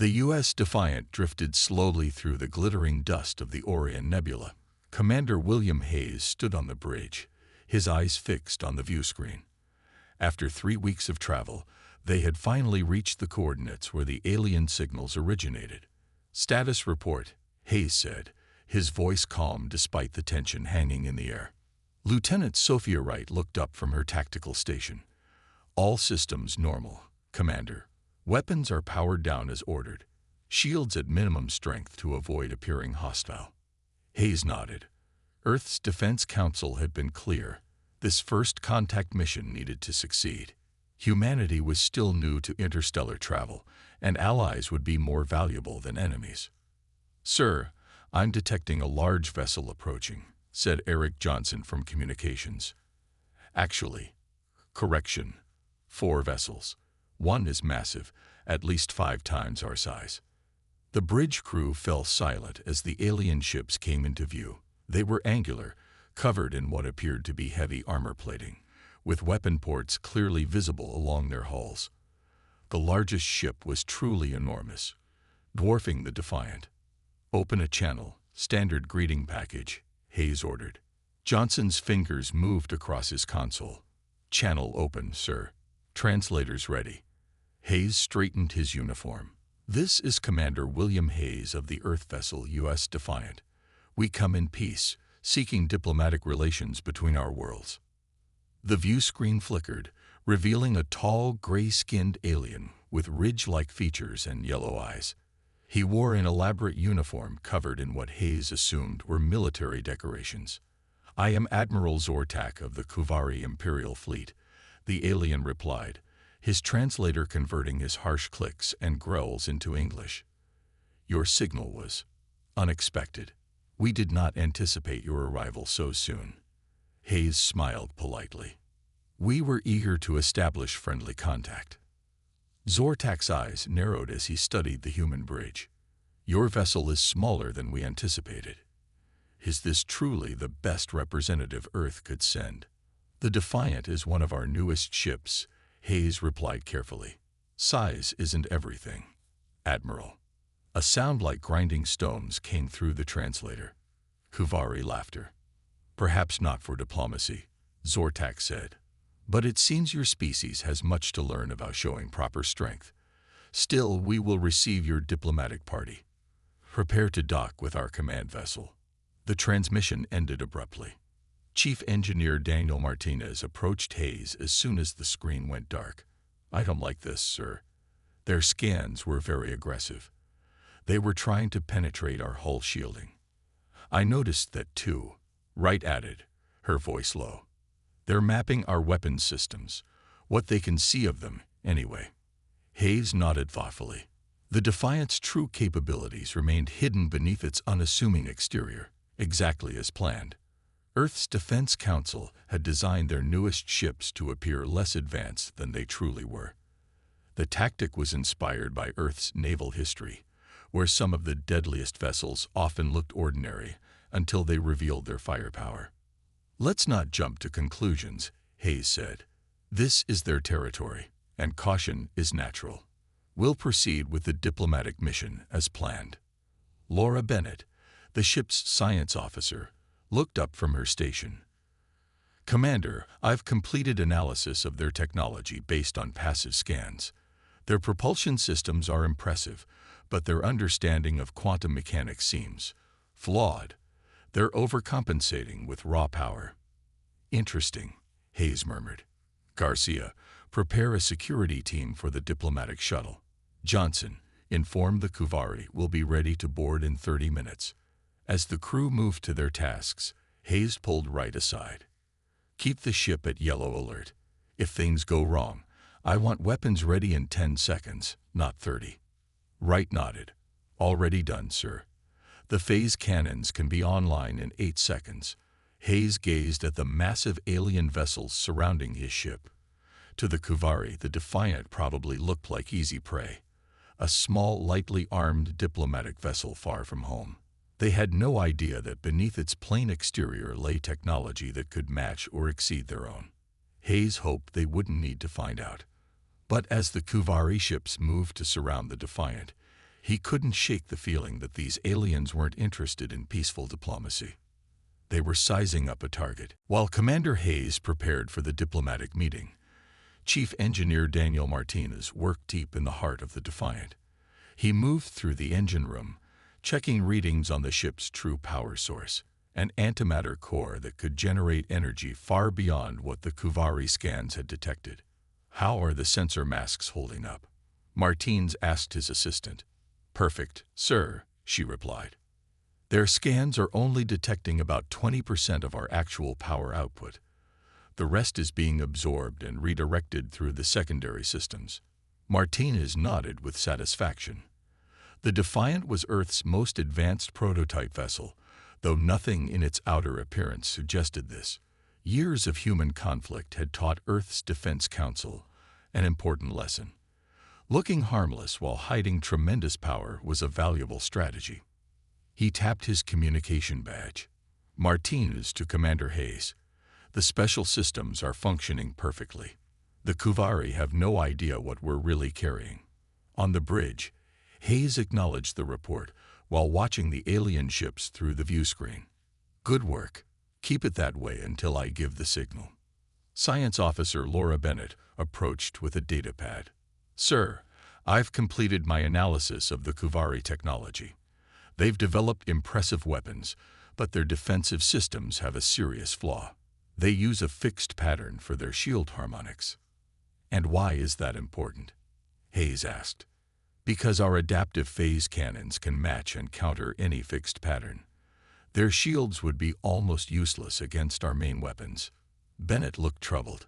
The U.S. Defiant drifted slowly through the glittering dust of the Orion Nebula. Commander William Hayes stood on the bridge, his eyes fixed on the view screen. After 3 weeks of travel, they had finally reached the coordinates where the alien signals originated. "Status report," Hayes said, his voice calm despite the tension hanging in the air. Lieutenant Sophia Wright looked up from her tactical station. "All systems normal, Commander. Weapons are powered down as ordered. Shields at minimum strength to avoid appearing hostile." Hayes nodded. Earth's Defense Council had been clear. This first contact mission needed to succeed. Humanity was still new to interstellar travel, and allies would be more valuable than enemies. "Sir, I'm detecting a large vessel approaching," said Eric Johnson from Communications. "Actually, correction, 4 vessels. One is massive, at least 5 times our size." The bridge crew fell silent as the alien ships came into view. They were angular, covered in what appeared to be heavy armor plating, with weapon ports clearly visible along their hulls. The largest ship was truly enormous, dwarfing the Defiant. "Open a channel, standard greeting package," Hayes ordered. Johnson's fingers moved across his console. "Channel open, sir. Translators ready." Hayes straightened his uniform. "This is Commander William Hayes of the Earth vessel U.S. Defiant. We come in peace, seeking diplomatic relations between our worlds." The view screen flickered, revealing a tall, gray-skinned alien with ridge-like features and yellow eyes. He wore an elaborate uniform covered in what Hayes assumed were military decorations. "I am Admiral Zortak of the Kuvari Imperial Fleet," the alien replied, his translator converting his harsh clicks and growls into English. "Your signal was unexpected. We did not anticipate your arrival so soon." Hayes smiled politely. "We were eager to establish friendly contact." Zortak's eyes narrowed as he studied the human bridge. "Your vessel is smaller than we anticipated. Is this truly the best representative Earth could send?" "The Defiant is one of our newest ships," Hayes replied carefully. "Size isn't everything, Admiral." A sound like grinding stones came through the translator. Kuvari laughter. "Perhaps not for diplomacy," Zortak said. "But it seems your species has much to learn about showing proper strength. Still, we will receive your diplomatic party. Prepare to dock with our command vessel." The transmission ended abruptly. Chief Engineer Daniel Martinez approached Hayes as soon as the screen went dark. "I don't like this, sir. Their scans were very aggressive. They were trying to penetrate our hull shielding." "I noticed that too," Wright added, her voice low. "They're mapping our weapons systems, what they can see of them, anyway." Hayes nodded thoughtfully. The Defiant's true capabilities remained hidden beneath its unassuming exterior, exactly as planned. Earth's Defense Council had designed their newest ships to appear less advanced than they truly were. The tactic was inspired by Earth's naval history, where some of the deadliest vessels often looked ordinary until they revealed their firepower. "Let's not jump to conclusions," Hayes said. "This is their territory, and caution is natural. We'll proceed with the diplomatic mission as planned." Laura Bennett, the ship's science officer, looked up from her station. "Commander, I've completed analysis of their technology based on passive scans. Their propulsion systems are impressive, but their understanding of quantum mechanics seems flawed. They're overcompensating with raw power." "Interesting," Hayes murmured. "Garcia, prepare a security team for the diplomatic shuttle. Johnson, inform the Kuvari we'll be ready to board in 30 minutes. As the crew moved to their tasks, Hayes pulled Wright aside. "Keep the ship at yellow alert. If things go wrong, I want weapons ready in 10 seconds, not 30. Wright nodded. "Already done, sir. The phase cannons can be online in 8 seconds. Hayes gazed at the massive alien vessels surrounding his ship. To the Kuvari, the Defiant probably looked like easy prey, a small, lightly armed diplomatic vessel far from home. They had no idea that beneath its plain exterior lay technology that could match or exceed their own. Hayes hoped they wouldn't need to find out. But as the Kuvari ships moved to surround the Defiant, He couldn't shake the feeling that these aliens weren't interested in peaceful diplomacy. They were sizing up a target. While Commander Hayes prepared for the diplomatic meeting, Chief Engineer Daniel Martinez worked deep in the heart of the Defiant. He moved through the engine room, checking readings on the ship's true power source, an antimatter core that could generate energy far beyond what the Kuvari scans had detected. "How are the sensor masks holding up?" Martins asked his assistant. "Perfect, sir," she replied. "Their scans are only detecting about 20% of our actual power output. The rest is being absorbed and redirected through the secondary systems." Martinez nodded with satisfaction. The Defiant was Earth's most advanced prototype vessel, though nothing in its outer appearance suggested this. Years of human conflict had taught Earth's Defense Council an important lesson. Looking harmless while hiding tremendous power was a valuable strategy. He tapped his communication badge. "Martinez to Commander Hayes. The special systems are functioning perfectly. The Kuvari have no idea what we're really carrying." On the bridge, Hayes acknowledged the report while watching the alien ships through the view screen. "Good work. Keep it that way until I give the signal." Science Officer Laura Bennett approached with a data pad. "Sir, I've completed my analysis of the Kuvari technology. They've developed impressive weapons, but their defensive systems have a serious flaw. They use a fixed pattern for their shield harmonics." "And why is that important?" Hayes asked. "Because our adaptive phase cannons can match and counter any fixed pattern. Their shields would be almost useless against our main weapons." Bennett looked troubled.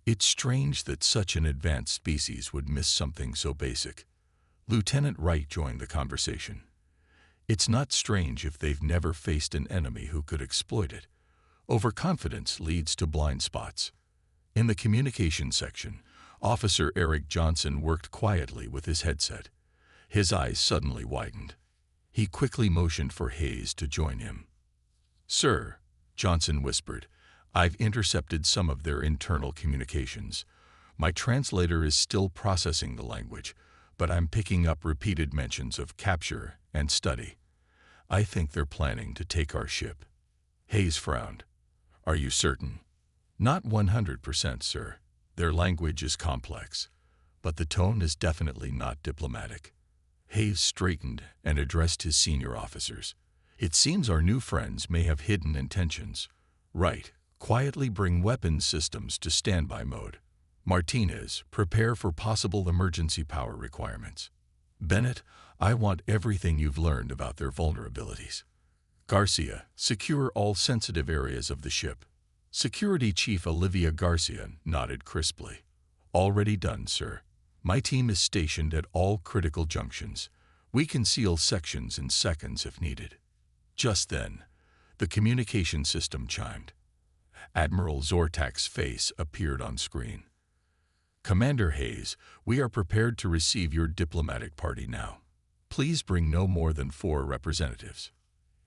It's strange that such an advanced species would miss something so basic. Lieutenant Wright joined the conversation. "It's not strange if they've never faced an enemy who could exploit it. Overconfidence leads to blind spots." In the communication section, Officer Eric Johnson worked quietly with his headset. His eyes suddenly widened. He quickly motioned for Hayes to join him. "Sir," Johnson whispered, "I've intercepted some of their internal communications. My translator is still processing the language, but I'm picking up repeated mentions of capture and study. I think they're planning to take our ship." Hayes frowned. "Are you certain?" "Not 100%, sir. Their language is complex, but the tone is definitely not diplomatic." Hayes straightened and addressed his senior officers. "It seems our new friends may have hidden intentions. Right. Quietly bring weapons systems to standby mode. Martinez, prepare for possible emergency power requirements. Bennett, I want everything you've learned about their vulnerabilities. Garcia, secure all sensitive areas of the ship." Security Chief Olivia Garcia nodded crisply. "Already done, sir. My team is stationed at all critical junctions. We can seal sections in seconds if needed." Just then, the communication system chimed. Admiral Zortak's face appeared on screen. "Commander Hayes, we are prepared to receive your diplomatic party now. Please bring no more than 4 representatives."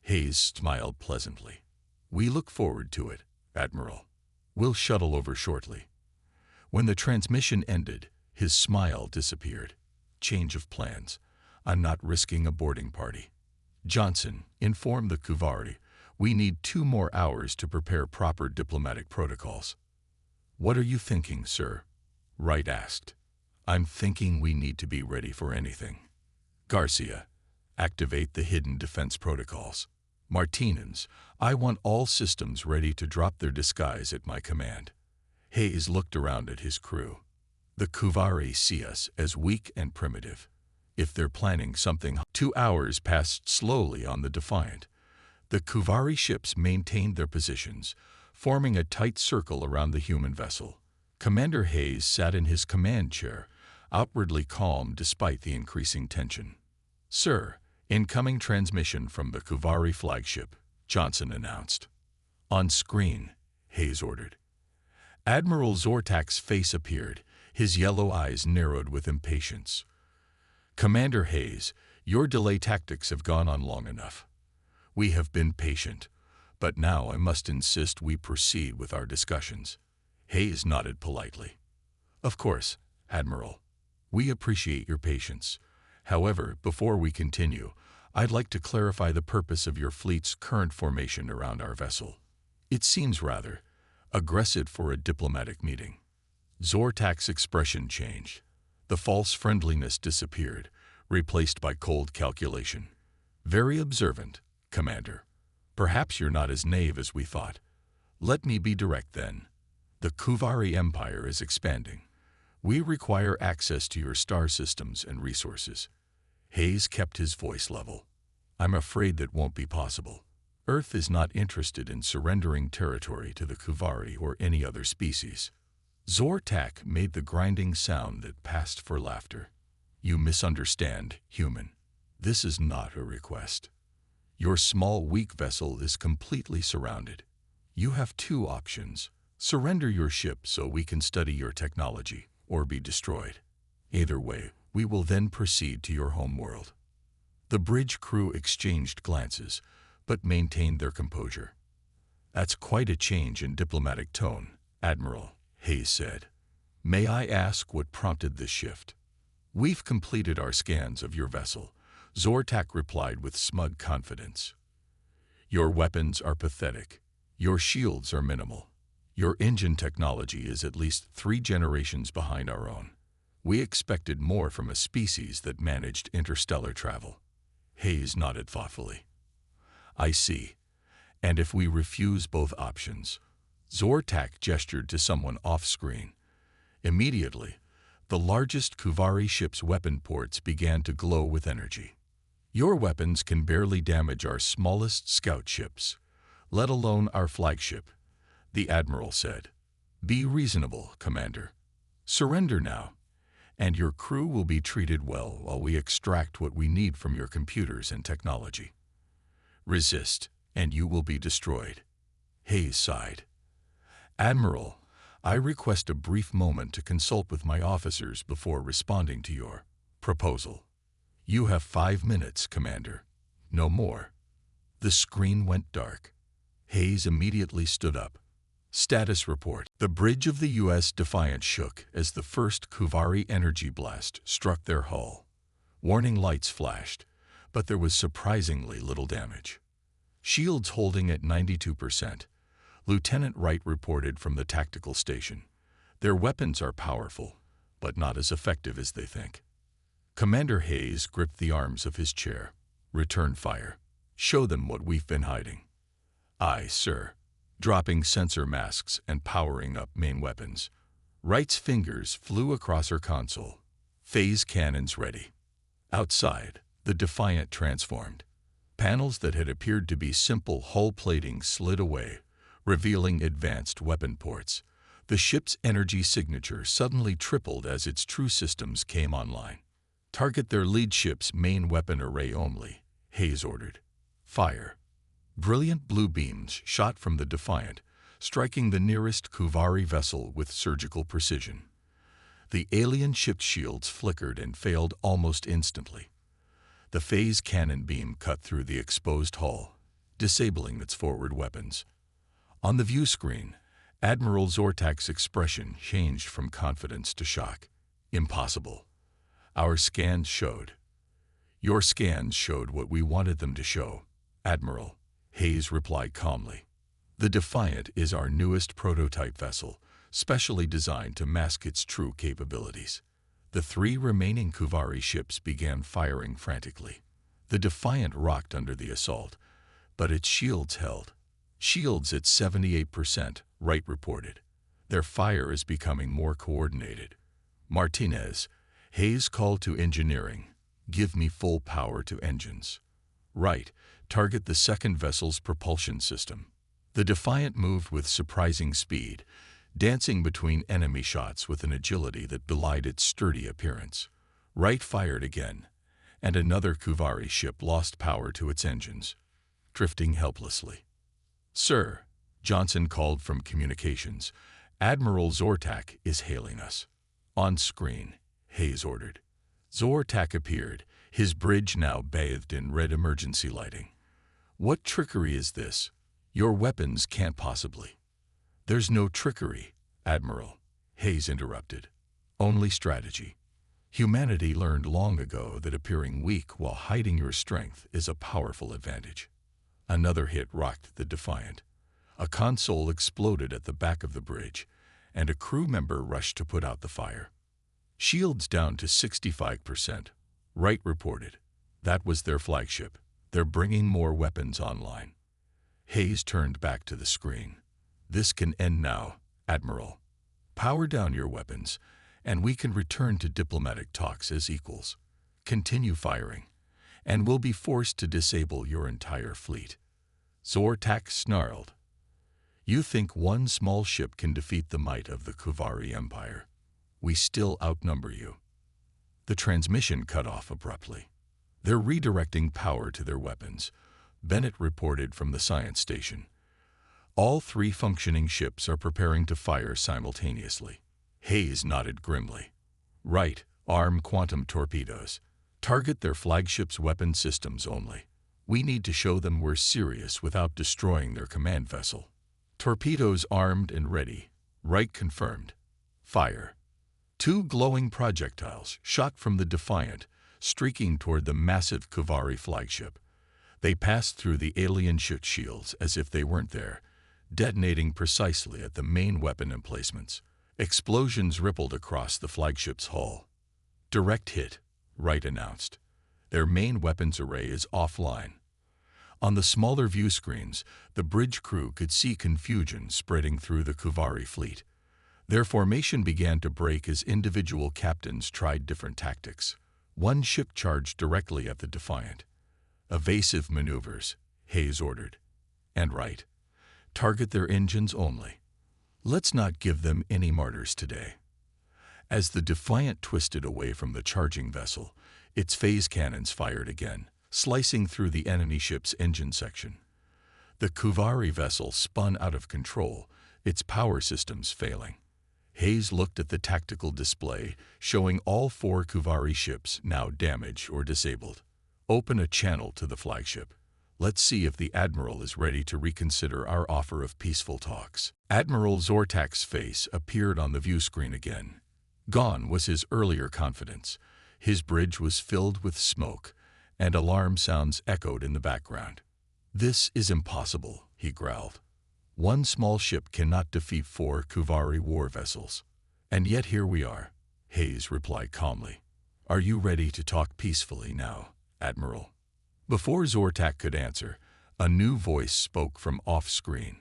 Hayes smiled pleasantly. "We look forward to it, Admiral. We'll shuttle over shortly." When the transmission ended, his smile disappeared. "Change of plans. I'm not risking a boarding party. Johnson, inform the Kuvari. We need 2 more hours to prepare proper diplomatic protocols." "What are you thinking, sir?" Wright asked. "I'm thinking we need to be ready for anything." Garcia, activate the hidden defense protocols. Martinez, I want all systems ready to drop their disguise at my command. Hayes looked around at his crew. The Kuvari see us as weak and primitive. If they're planning something, 2 hours passed slowly on the Defiant. The Kuvari ships maintained their positions, forming a tight circle around the human vessel. Commander Hayes sat in his command chair, outwardly calm despite the increasing tension. "Sir, incoming transmission from the Kuvari flagship," Johnson announced. "On screen," Hayes ordered. Admiral Zortak's face appeared, his yellow eyes narrowed with impatience. "Commander Hayes, your delay tactics have gone on long enough. We have been patient, but now I must insist we proceed with our discussions." Hayes nodded politely. "Of course, Admiral. We appreciate your patience. However, before we continue, I'd like to clarify the purpose of your fleet's current formation around our vessel. It seems rather aggressive for a diplomatic meeting. Zortak's expression changed. The false friendliness disappeared, replaced by cold calculation. Very observant, Commander. Perhaps you're not as naive as we thought. Let me be direct then. The Kuvari Empire is expanding. We require access to your star systems and resources. Hayes kept his voice level. I'm afraid that won't be possible. Earth is not interested in surrendering territory to the Kuvari or any other species. Zortak made the grinding sound that passed for laughter. You misunderstand, human. This is not a request. Your small, weak vessel is completely surrounded. You have two options. Surrender your ship so we can study your technology, or be destroyed. Either way, we will then proceed to your homeworld. The bridge crew exchanged glances, but maintained their composure. That's quite a change in diplomatic tone, Admiral, Hayes said. May I ask what prompted this shift? We've completed our scans of your vessel, Zortak replied with smug confidence. Your weapons are pathetic. Your shields are minimal. Your engine technology is at least 3 generations behind our own. We expected more from a species that managed interstellar travel. Hayes nodded thoughtfully. I see. And if we refuse both options? Zortak gestured to someone off-screen. Immediately, the largest Kuvari ship's weapon ports began to glow with energy. Your weapons can barely damage our smallest scout ships, let alone our flagship, the Admiral said. Be reasonable, Commander. Surrender now, and your crew will be treated well while we extract what we need from your computers and technology. Resist, and you will be destroyed. Hayes sighed. Admiral, I request a brief moment to consult with my officers before responding to your proposal. You have 5 minutes, Commander. No more. The screen went dark. Hayes immediately stood up. Status report. The bridge of the U.S. Defiant shook as the first Kuvari energy blast struck their hull. Warning lights flashed, but there was surprisingly little damage. Shields holding at 92%. Lieutenant Wright reported from the tactical station. Their weapons are powerful, but not as effective as they think. Commander Hayes gripped the arms of his chair. Return fire. Show them what we've been hiding. Aye, sir. Dropping sensor masks and powering up main weapons. Wright's fingers flew across her console. Phase cannons ready. Outside, the Defiant transformed. Panels that had appeared to be simple hull plating slid away, revealing advanced weapon ports. The ship's energy signature suddenly tripled as its true systems came online. Target their lead ship's main weapon array only, Hayes ordered. Fire. Brilliant blue beams shot from the Defiant, striking the nearest Kuvari vessel with surgical precision. The alien ship's shields flickered and failed almost instantly. The phase cannon beam cut through the exposed hull, disabling its forward weapons. On the view screen, Admiral Zortak's expression changed from confidence to shock. Impossible. Our scans showed. Your scans showed what we wanted them to show, Admiral, Hayes replied calmly. The Defiant is our newest prototype vessel, specially designed to mask its true capabilities. The 3 remaining Kuvari ships began firing frantically. The Defiant rocked under the assault, but its shields held. Shields at 78%, Wright reported. Their fire is becoming more coordinated. Martinez, Hayes called to engineering. Give me full power to engines. Wright, target the second vessel's propulsion system. The Defiant moved with surprising speed, dancing between enemy shots with an agility that belied its sturdy appearance. Wright fired again, and another Kuvari ship lost power to its engines, drifting helplessly. Sir, Johnson called from communications. Admiral Zortak is hailing us. On screen, Hayes ordered. Zortak appeared, his bridge now bathed in red emergency lighting. What trickery is this? Your weapons can't possibly. There's no trickery, Admiral, Hayes interrupted. Only strategy. Humanity learned long ago that appearing weak while hiding your strength is a powerful advantage. Another hit rocked the Defiant. A console exploded at the back of the bridge, and a crew member rushed to put out the fire. Shields down to 65%. Wright reported. That was their flagship. They're bringing more weapons online. Hayes turned back to the screen. This can end now, Admiral. Power down your weapons, and we can return to diplomatic talks as equals. Continue firing, and we'll be forced to disable your entire fleet. Zortak snarled. You think one small ship can defeat the might of the Kuvari Empire? We still outnumber you. The transmission cut off abruptly. They're redirecting power to their weapons, Bennett reported from the science station. All 3 functioning ships are preparing to fire simultaneously. Hayes nodded grimly. Right, arm quantum torpedoes. Target their flagship's weapon systems only. We need to show them we're serious without destroying their command vessel. Torpedoes armed and ready. Wright confirmed. Fire. 2 glowing projectiles shot from the Defiant, streaking toward the massive Kuvari flagship. They passed through the alien ship shields as if they weren't there, detonating precisely at the main weapon emplacements. Explosions rippled across the flagship's hull. Direct hit, Wright announced. Their main weapons array is offline. On the smaller view screens, the bridge crew could see confusion spreading through the Kuvari fleet. Their formation began to break as individual captains tried different tactics. One ship charged directly at the Defiant. Evasive maneuvers, Hayes ordered. And Wright. Target their engines only. Let's not give them any martyrs today. As the Defiant twisted away from the charging vessel, its phase cannons fired again, slicing through the enemy ship's engine section. The Kuvari vessel spun out of control, its power systems failing. Hayes looked at the tactical display, showing all 4 Kuvari ships now damaged or disabled. Open a channel to the flagship. Let's see if the Admiral is ready to reconsider our offer of peaceful talks. Admiral Zortak's face appeared on the view screen again. Gone was his earlier confidence. His bridge was filled with smoke, and alarm sounds echoed in the background. This is impossible, he growled. One small ship cannot defeat 4 Kuvari war vessels. And yet here we are, Hayes replied calmly. Are you ready to talk peacefully now, Admiral? Before Zortak could answer, a new voice spoke from off-screen.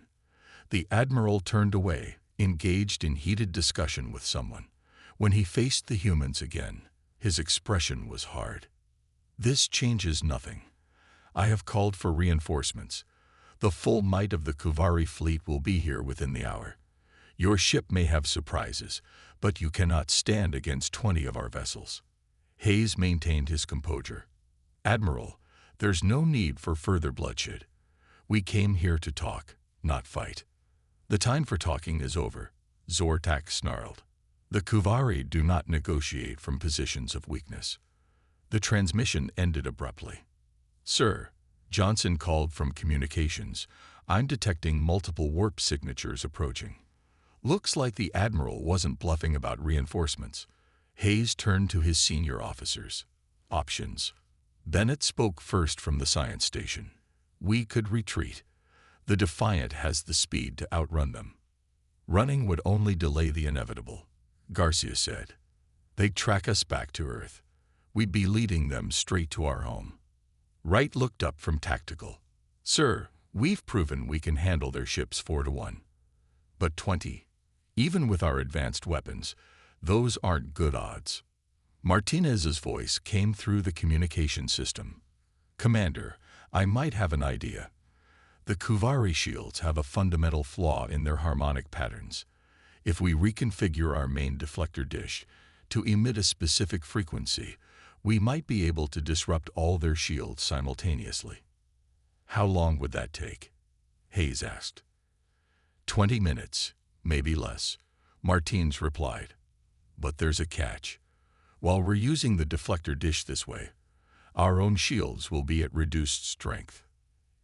The Admiral turned away, engaged in heated discussion with someone. When he faced the humans again, his expression was hard. This changes nothing. I have called for reinforcements. The full might of the Kuvari fleet will be here within the hour. Your ship may have surprises, but you cannot stand against 20 of our vessels. Hayes maintained his composure. Admiral, there's no need for further bloodshed. We came here to talk, not fight. The time for talking is over, Zortak snarled. The Kuvari do not negotiate from positions of weakness. The transmission ended abruptly. Sir, Johnson called from communications. I'm detecting multiple warp signatures approaching. Looks like the Admiral wasn't bluffing about reinforcements. Hayes turned to his senior officers. Options. Bennett spoke first from the science station. We could retreat. The Defiant has the speed to outrun them. Running would only delay the inevitable, Garcia said. They'd track us back to Earth. We'd be leading them straight to our home. Wright looked up from tactical. Sir, we've proven we can handle their ships 4-1. But 20, even with our advanced weapons, those aren't good odds. Martinez's voice came through the communication system. Commander, I might have an idea. The Kuvari shields have a fundamental flaw in their harmonic patterns. If we reconfigure our main deflector dish to emit a specific frequency, we might be able to disrupt all their shields simultaneously. How long would that take? Hayes asked. 20 minutes, maybe less, Martins replied. But there's a catch. While we're using the deflector dish this way, our own shields will be at reduced strength.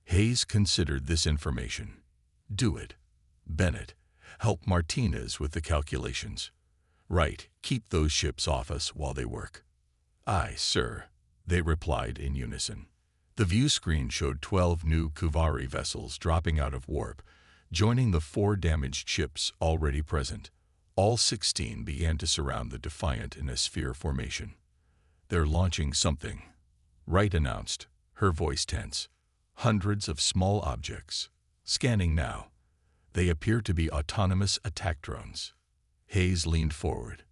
Hayes considered this information. Do it. Bennett, help Martinez with the calculations. Right, keep those ships off us while they work. Aye, sir, they replied in unison. The view screen showed 12 new Kuvari vessels dropping out of warp, joining the 4 damaged ships already present. All 16 began to surround the Defiant in a sphere formation. They're launching something, Wright announced, her voice tense. Hundreds of small objects. Scanning now. They appear to be autonomous attack drones. Hayes leaned forward.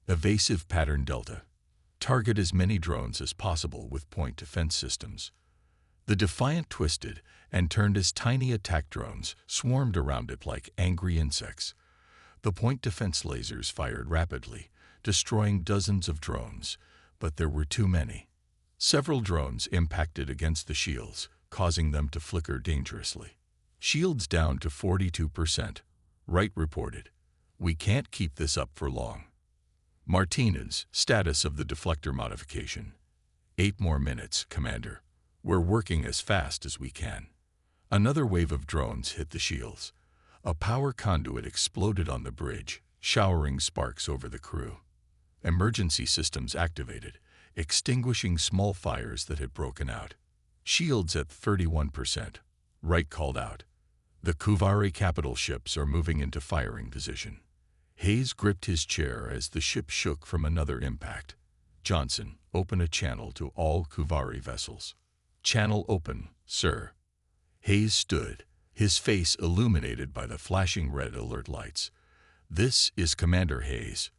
Evasive pattern delta. Target as many drones as possible with point defense systems. The Defiant twisted and turned as tiny attack drones swarmed around it like angry insects. The point defense lasers fired rapidly, destroying dozens of drones, but there were too many. Several drones impacted against the shields, causing them to flicker dangerously. Shields down to 42%, Wright reported. We can't keep this up for long. Martinez, status of the deflector modification. 8 more minutes, Commander. We're working as fast as we can. Another wave of drones hit the shields. A power conduit exploded on the bridge, showering sparks over the crew. Emergency systems activated, extinguishing small fires that had broken out. Shields at 31%, Wright called out. The Kuvari capital ships are moving into firing position. Hayes gripped his chair as the ship shook from another impact. Johnson, open a channel to all Kuvari vessels. Channel open, sir. Hayes stood, his face illuminated by the flashing red alert lights. This is Commander Hayes.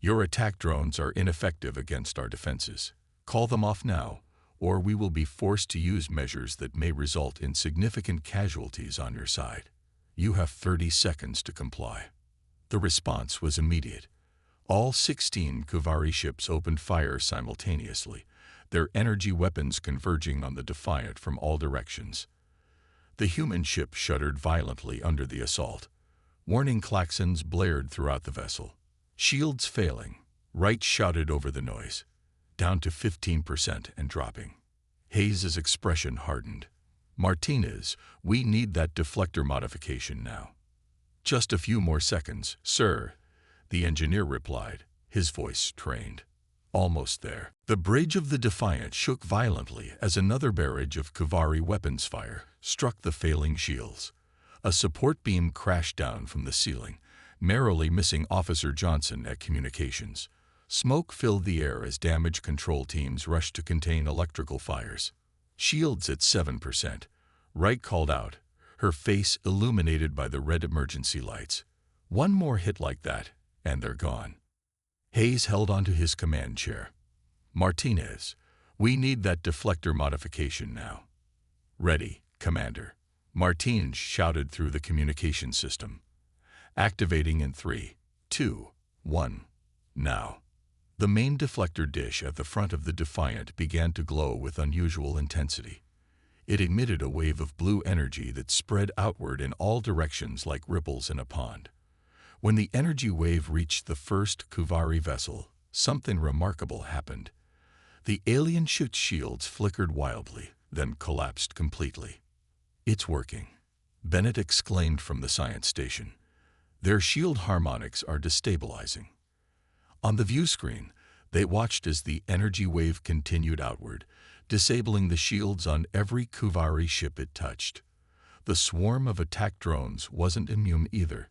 Your attack drones are ineffective against our defenses. Call them off now, or we will be forced to use measures that may result in significant casualties on your side. You have 30 seconds to comply. The response was immediate. All 16 Kuvari ships opened fire simultaneously, their energy weapons converging on the Defiant from all directions. The human ship shuddered violently under the assault. Warning klaxons blared throughout the vessel. Shields failing, Wright shouted over the noise. Down to 15% and dropping. Hayes' expression hardened. Martinez, we need that deflector modification now. Just a few more seconds, sir, the engineer replied, his voice trained. Almost there. The bridge of the Defiant shook violently as another barrage of Kuvari weapons fire struck the failing shields. A support beam crashed down from the ceiling, narrowly missing Officer Johnson at communications. Smoke filled the air as damage control teams rushed to contain electrical fires. Shields at 7%, Wright called out, her face illuminated by the red emergency lights. One more hit like that, and they're gone. Hayes held onto his command chair. Martinez, we need that deflector modification now. Ready, Commander. Martinez shouted through the communication system. Activating in 3, 2, 1. Now. The main deflector dish at the front of the Defiant began to glow with unusual intensity. It emitted a wave of blue energy that spread outward in all directions like ripples in a pond. When the energy wave reached the first Kuvari vessel, something remarkable happened. The alien ship's shields flickered wildly, then collapsed completely. It's working, Bennett exclaimed from the science station. Their shield harmonics are destabilizing. On the view screen, they watched as the energy wave continued outward, disabling the shields on every Kuvari ship it touched. The swarm of attack drones wasn't immune either.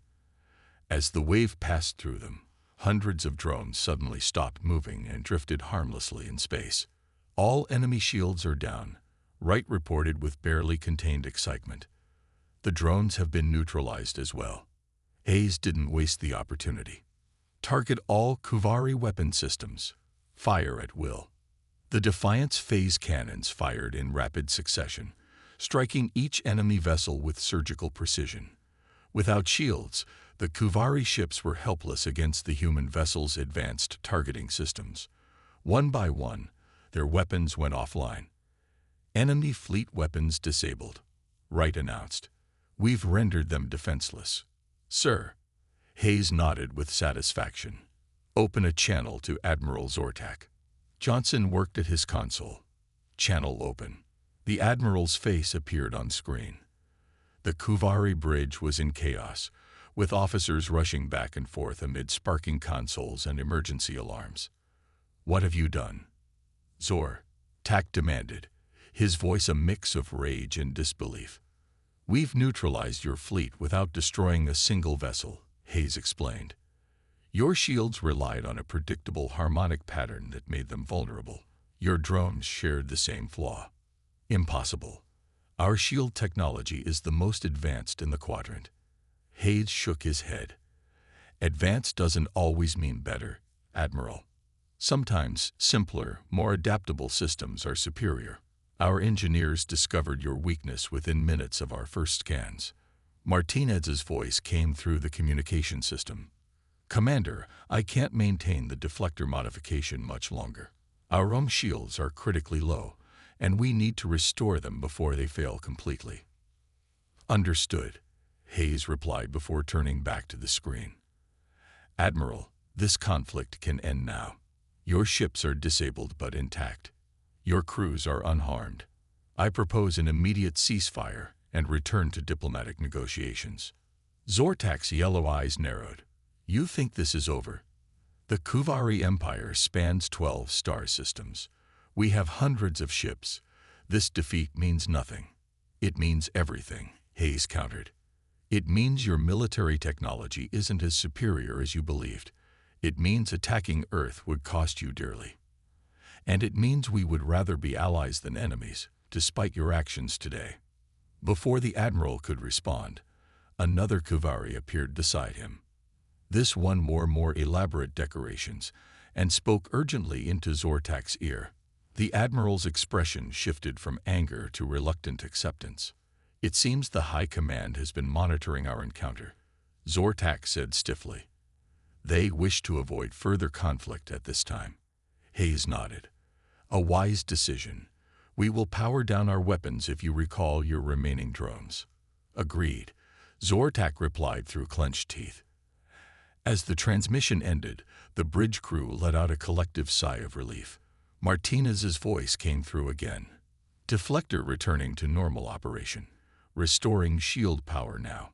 As the wave passed through them, hundreds of drones suddenly stopped moving and drifted harmlessly in space. All enemy shields are down, Wright reported with barely contained excitement. The drones have been neutralized as well. Hayes didn't waste the opportunity. Target all Kuvari weapon systems. Fire at will. The Defiant's phase cannons fired in rapid succession, striking each enemy vessel with surgical precision. Without shields, the Kuvari ships were helpless against the human vessel's advanced targeting systems. One by one, their weapons went offline. Enemy fleet weapons disabled, Wright announced. We've rendered them defenseless. Sir. Hayes nodded with satisfaction. Open a channel to Admiral Zortak. Johnson worked at his console. Channel open. The Admiral's face appeared on screen. The Kuvari bridge was in chaos, with officers rushing back and forth amid sparking consoles and emergency alarms. "What have you done?" Zor-Tak demanded, his voice a mix of rage and disbelief. "We've neutralized your fleet without destroying a single vessel," Hayes explained. "Your shields relied on a predictable harmonic pattern that made them vulnerable. Your drones shared the same flaw." "Impossible. Our shield technology is the most advanced in the quadrant." Hayes shook his head. "Advanced doesn't always mean better, Admiral. Sometimes simpler, more adaptable systems are superior. Our engineers discovered your weakness within minutes of our first scans." Martinez's voice came through the communication system. "Commander, I can't maintain the deflector modification much longer. Our own shields are critically low, and we need to restore them before they fail completely." "Understood," Hayes replied before turning back to the screen. "Admiral, this conflict can end now. Your ships are disabled but intact. Your crews are unharmed. I propose an immediate ceasefire and return to diplomatic negotiations." Zor-Tak's yellow eyes narrowed. "You think this is over? The Kuvari Empire spans 12 star systems. We have hundreds of ships. This defeat means nothing." "It means everything," Hayes countered. "It means your military technology isn't as superior as you believed. It means attacking Earth would cost you dearly. And it means we would rather be allies than enemies, despite your actions today." Before the Admiral could respond, another Kuvari appeared beside him. This one wore more elaborate decorations and spoke urgently into Zor-Tak's ear. The Admiral's expression shifted from anger to reluctant acceptance. "It seems the High Command has been monitoring our encounter," Zor-Tak said stiffly. "They wish to avoid further conflict at this time." Hayes nodded. "A wise decision. We will power down our weapons if you recall your remaining drones." "Agreed," Zor-Tak replied through clenched teeth. As the transmission ended, the bridge crew let out a collective sigh of relief. Martinez's voice came through again. "Deflector returning to normal operation. Restoring shield power now."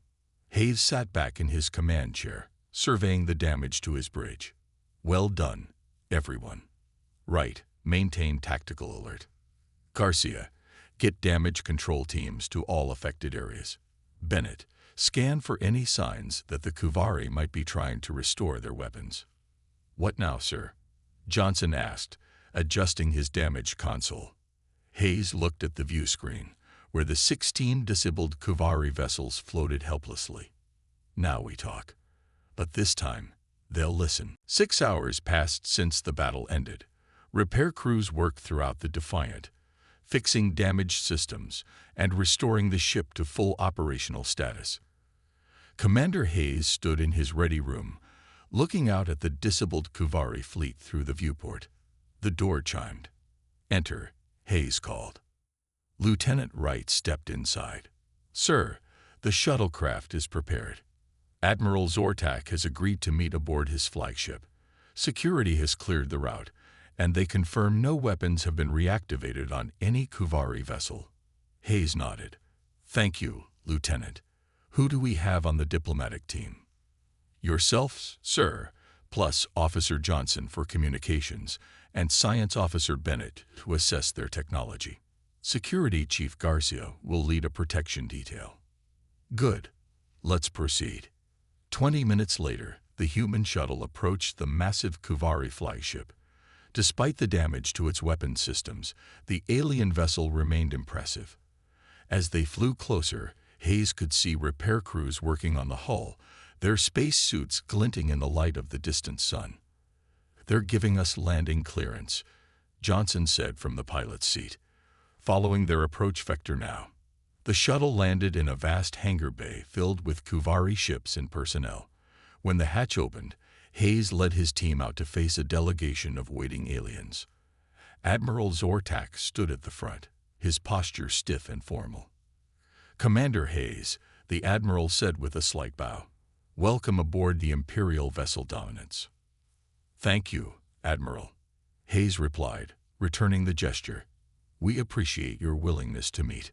Hayes sat back in his command chair, surveying the damage to his bridge. "Well done, everyone." "Right, maintain tactical alert. Garcia, get damage control teams to all affected areas. Bennett, scan for any signs that the Kuvari might be trying to restore their weapons." "What now, sir?" Johnson asked, adjusting his damaged console. Hayes looked at the view screen, where the 16 disabled Kuvari vessels floated helplessly. "Now we talk. But this time, they'll listen." 6 hours passed since the battle ended. Repair crews worked throughout the Defiant, fixing damaged systems and restoring the ship to full operational status. Commander Hayes stood in his ready room, looking out at the disabled Kuvari fleet through the viewport. The door chimed. "Enter," Hayes called. Lieutenant Wright stepped inside. "Sir, the shuttlecraft is prepared. Admiral Zor-Tak has agreed to meet aboard his flagship. Security has cleared the route, and they confirm no weapons have been reactivated on any Kuvari vessel." Hayes nodded. "Thank you, Lieutenant. Who do we have on the diplomatic team?" "Yourself, sir, plus Officer Johnson for communications, and Science Officer Bennett to assess their technology. Security Chief Garcia will lead a protection detail." "Good. Let's proceed." 20 minutes later, the human shuttle approached the massive Kuvari flagship. Despite the damage to its weapon systems, the alien vessel remained impressive. As they flew closer, Hayes could see repair crews working on the hull, their space suits glinting in the light of the distant sun. "They're giving us landing clearance," Johnson said from the pilot's seat. "Following their approach vector now." The shuttle landed in a vast hangar bay filled with Kuvari ships and personnel. When the hatch opened, Hayes led his team out to face a delegation of waiting aliens. Admiral Zor-Tak stood at the front, his posture stiff and formal. "Commander Hayes," the Admiral said with a slight bow, "welcome aboard the Imperial vessel Dominance." "Thank you, Admiral," Hayes replied, returning the gesture. "We appreciate your willingness to meet."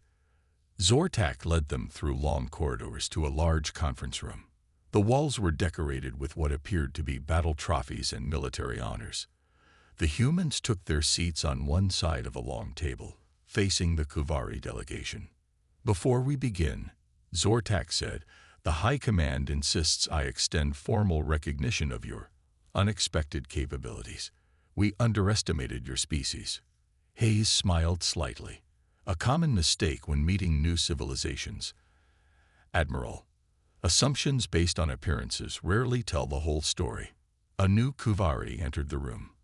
Zor-Tak led them through long corridors to a large conference room. The walls were decorated with what appeared to be battle trophies and military honors. The humans took their seats on one side of a long table, facing the Kuvari delegation. "Before we begin," Zortak said, "the High Command insists I extend formal recognition of your unexpected capabilities. We underestimated your species." Hayes smiled slightly. "A common mistake when meeting new civilizations, Admiral. Assumptions based on appearances rarely tell the whole story." A new Kuvari entered the room.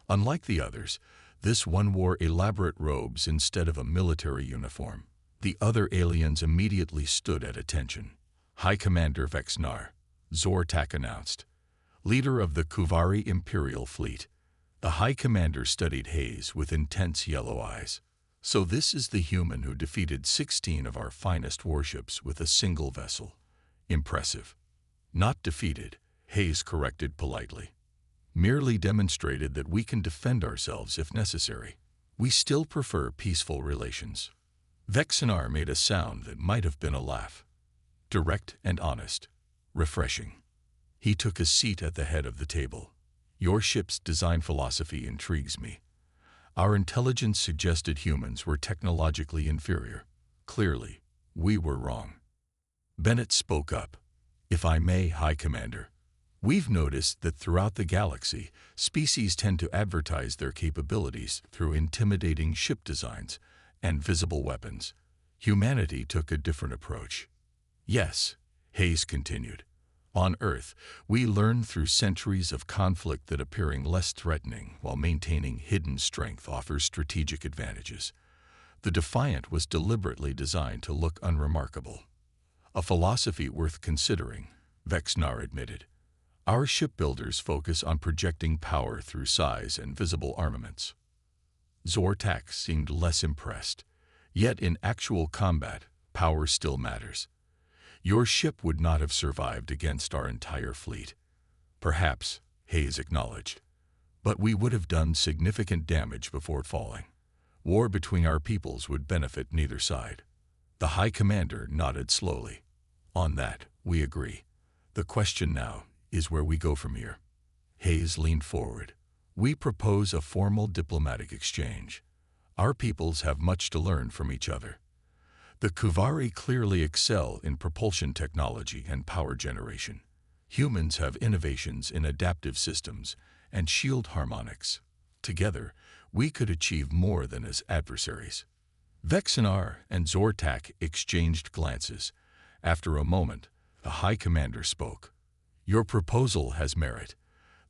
Unlike the others, this one wore elaborate robes instead of a military uniform. The other aliens immediately stood at attention. "High Commander Vexnar," Zortak announced, "leader of the Kuvari Imperial Fleet." The High Commander studied Hayes with intense yellow eyes. "So this is the human who defeated 16 of our finest warships with a single vessel. Impressive." "Not defeated," Hayes corrected politely. "Merely demonstrated that we can defend ourselves if necessary. We still prefer peaceful relations." Vexnar made a sound that might have been a laugh. Direct and honest. Refreshing. He took a seat at the head of the table. "Your ship's design philosophy intrigues me. Our intelligence suggested humans were technologically inferior. Clearly, we were wrong." Bennett spoke up. "If I may, High Commander, we've noticed that throughout the galaxy, species tend to advertise their capabilities through intimidating ship designs and visible weapons. Humanity took a different approach." "Yes," Hayes continued. "On Earth, we learned through centuries of conflict that appearing less threatening while maintaining hidden strength offers strategic advantages. The Defiant was deliberately designed to look unremarkable." "A philosophy worth considering," Vexnar admitted. "Our shipbuilders focus on projecting power through size and visible armaments." Zortak seemed less impressed. "Yet in actual combat, power still matters. Your ship would not have survived against our entire fleet." "Perhaps," Hayes acknowledged. "But we would have done significant damage before falling. War between our peoples would benefit neither side." The High Commander nodded slowly. "On that, we agree. The question now is where we go from here." Hayes leaned forward. "We propose a formal diplomatic exchange. Our peoples have much to learn from each other. The Kuvari clearly excel in propulsion technology and power generation. Humans have innovations in adaptive systems and shield harmonics. Together, we could achieve more than as adversaries." Vexnar and Zortak exchanged glances. After a moment, the High Commander spoke. "Your proposal has merit.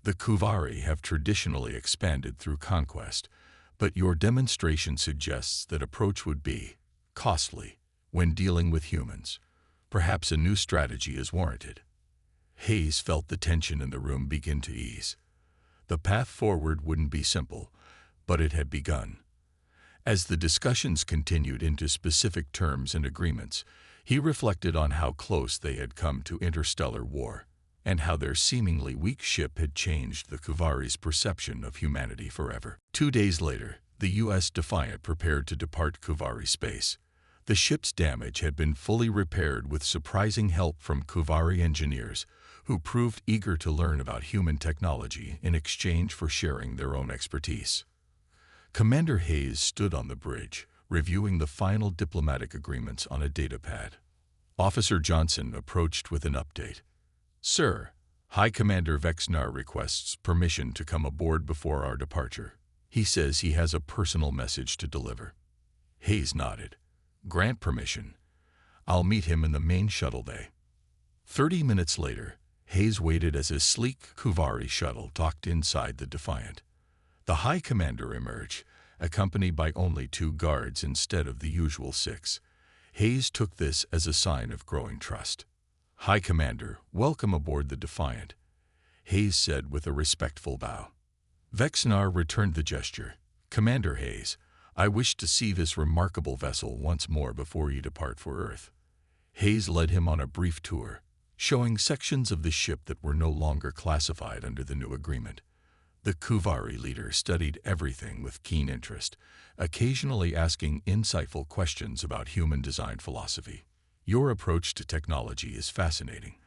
The Kuvari have traditionally expanded through conquest, but your demonstration suggests that approach would be costly when dealing with humans. Perhaps a new strategy is warranted." Hayes felt the tension in the room begin to ease. The path forward wouldn't be simple, but it had begun. As the discussions continued into specific terms and agreements, he reflected on how close they had come to interstellar war, and how their seemingly weak ship had changed the Kuvari's perception of humanity forever. 2 days later, the U.S. Defiant prepared to depart Kuvari space. The ship's damage had been fully repaired with surprising help from Kuvari engineers, who proved eager to learn about human technology in exchange for sharing their own expertise. Commander Hayes stood on the bridge, reviewing the final diplomatic agreements on a datapad. Officer Johnson approached with an update. "Sir, High Commander Vexnar requests permission to come aboard before our departure. He says he has a personal message to deliver." Hayes nodded. "Grant permission. I'll meet him in the main shuttle bay." 30 minutes later, Hayes waited as his sleek Kuvari shuttle docked inside the Defiant. The High Commander emerged, accompanied by only 2 guards instead of the usual 6. Hayes took this as a sign of growing trust. "High Commander, welcome aboard the Defiant," Hayes said with a respectful bow. Vexnar returned the gesture. "Commander Hayes, I wish to see this remarkable vessel once more before you depart for Earth." Hayes led him on a brief tour, showing sections of the ship that were no longer classified under the new agreement. The Kuvari leader studied everything with keen interest, occasionally asking insightful questions about human design philosophy. "Your approach to technology is fascinating,"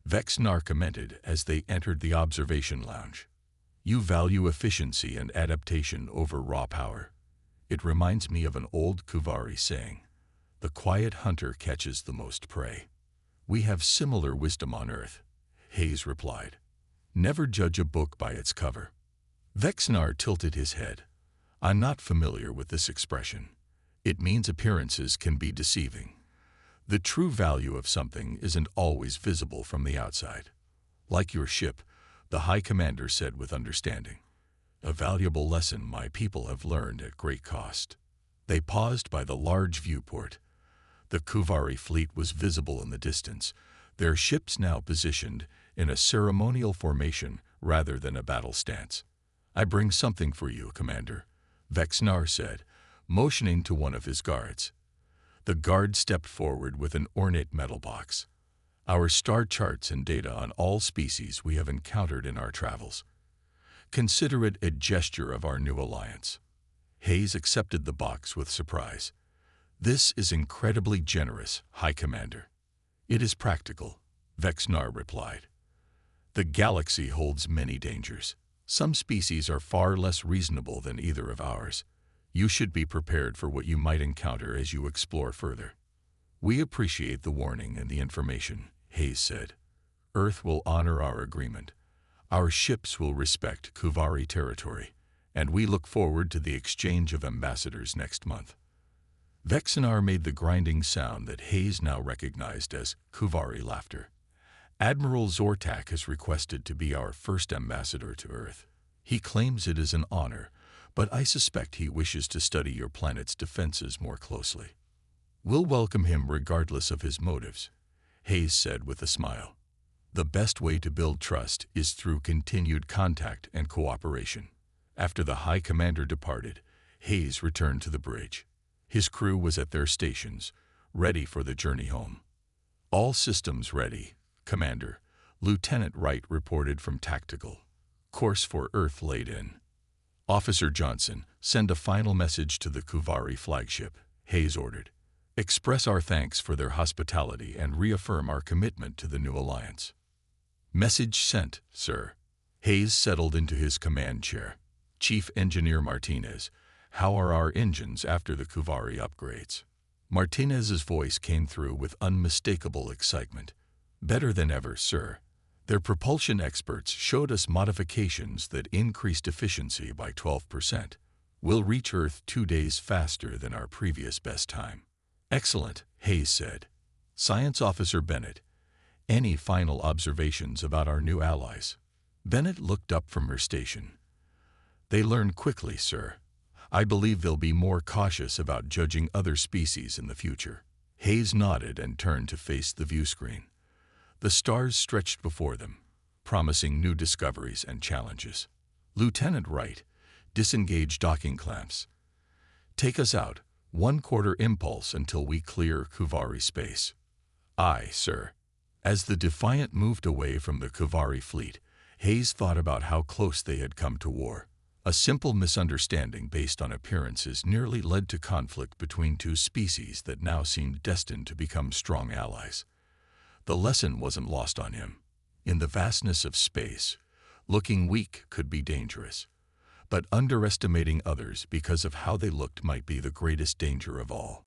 Vexnar commented as they entered the observation lounge. You value efficiency and adaptation over raw power. It reminds me of an old Kuvari saying, "The quiet hunter catches the most prey." We have similar wisdom on Earth, Hayes replied. Never judge a book by its cover. Vexnar tilted his head. I'm not familiar with this expression. It means appearances can be deceiving. The true value of something isn't always visible from the outside. Like your ship, the High Commander said with understanding. A valuable lesson my people have learned at great cost. They paused by the large viewport. The Kuvari fleet was visible in the distance, their ships now positioned in a ceremonial formation rather than a battle stance. I bring something for you, Commander, Vexnar said, motioning to one of his guards. The guard stepped forward with an ornate metal box. Our star charts and data on all species we have encountered in our travels. Consider it a gesture of our new alliance. Hayes accepted the box with surprise. This is incredibly generous, High Commander. It is practical, Vexnar replied. The galaxy holds many dangers. Some species are far less reasonable than either of ours. You should be prepared for what you might encounter as you explore further. We appreciate the warning and the information, Hayes said. Earth will honor our agreement. Our ships will respect Kuvari territory, and we look forward to the exchange of ambassadors next month. Vexnar made the grinding sound that Hayes now recognized as Kuvari laughter. Admiral Zortak has requested to be our first ambassador to Earth. He claims it is an honor, but I suspect he wishes to study your planet's defenses more closely. We'll welcome him regardless of his motives, Hayes said with a smile. The best way to build trust is through continued contact and cooperation. After the High Commander departed, Hayes returned to the bridge. His crew was at their stations, ready for the journey home. All systems ready, Commander, Lieutenant Wright reported from Tactical. Course for Earth laid in. Officer Johnson, send a final message to the Kuvari flagship, Hayes ordered. Express our thanks for their hospitality and reaffirm our commitment to the new alliance. Message sent, sir. Hayes settled into his command chair. Chief Engineer Martinez, how are our engines after the Kuvari upgrades? Martinez's voice came through with unmistakable excitement. Better than ever, sir. Their propulsion experts showed us modifications that increased efficiency by 12%. We'll reach Earth 2 days faster than our previous best time. Excellent, Hayes said. Science Officer Bennett, any final observations about our new allies? Bennett looked up from her station. They learn quickly, sir. I believe they'll be more cautious about judging other species in the future. Hayes nodded and turned to face the view screen. The stars stretched before them, promising new discoveries and challenges. Lieutenant Wright, disengage docking clamps. Take us out, 1/4 impulse until we clear Kuvari space. Aye, sir. As the Defiant moved away from the Kuvari fleet, Hayes thought about how close they had come to war. A simple misunderstanding based on appearances nearly led to conflict between two species that now seemed destined to become strong allies. The lesson wasn't lost on him. In the vastness of space, looking weak could be dangerous, but underestimating others because of how they looked might be the greatest danger of all.